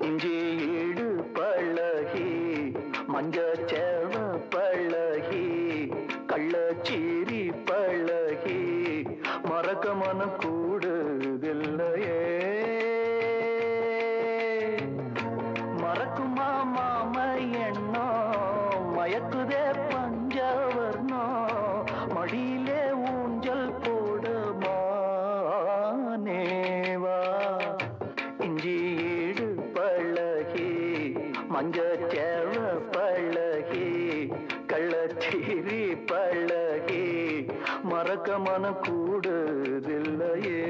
இஞ்சி ஈடு பழகி மஞ்சச்சேவ பழகி கள்ளச்சீரி பழகி மறக்க மனம் கூடுதில்லையே மறக்குமா மாம எண்ணோ மயக்குதே பஞ்சவர்ணோ மடியிலே ஊஞ்சல் போடுமானேவா இஞ்சி ஈடு பழகி மஞ்சச்சேவ பழகி கள்ளச்சீரி பழகி மறக்க மனம் கூடுதில்லையே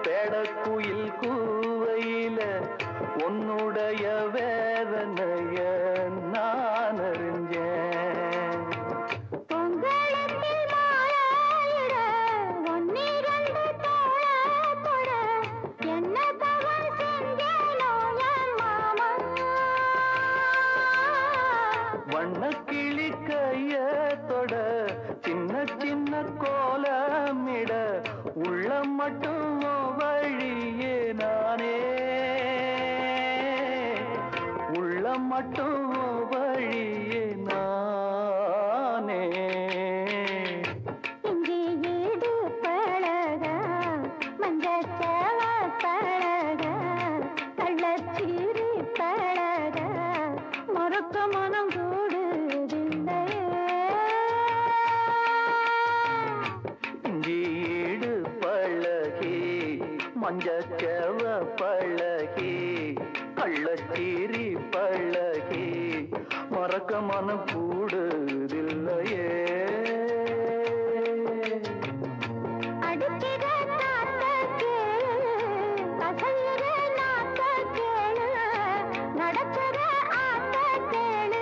பேடக்குயில் கூவையில உன்னுடைய வேதனைய நான் அறிஞ்சேன் வண்ணக்கிளி கைய தொட சின்ன சின்ன கோலமிட உள்ளம் மட்டும் வழியே நானே உள்ளம் மட்டும் வழியே நானே இஞ்சி ஈடு பழக மஞ்சச்சேவ பழக கள்ளச்சீரி பழக மறக்க மனம் கூடுதில்லை இஞ்சி ஈடு பழகி மஞ்சச்சேவ பழகி கள்ளச்சீரி பழகி மறக்க மனம் கூடுதில்லையே அடிக்கிற காத்த கேளு அசையிற நாத்த கேளு நடக்கிற ஆத்த கேளு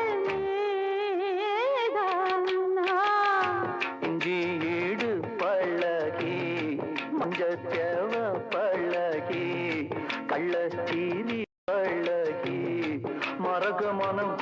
இஞ்சி ஈடு பழகி மஞ்சச்சேவ பழகி கள்ளச்சீரி பழகி மறக்க மனம்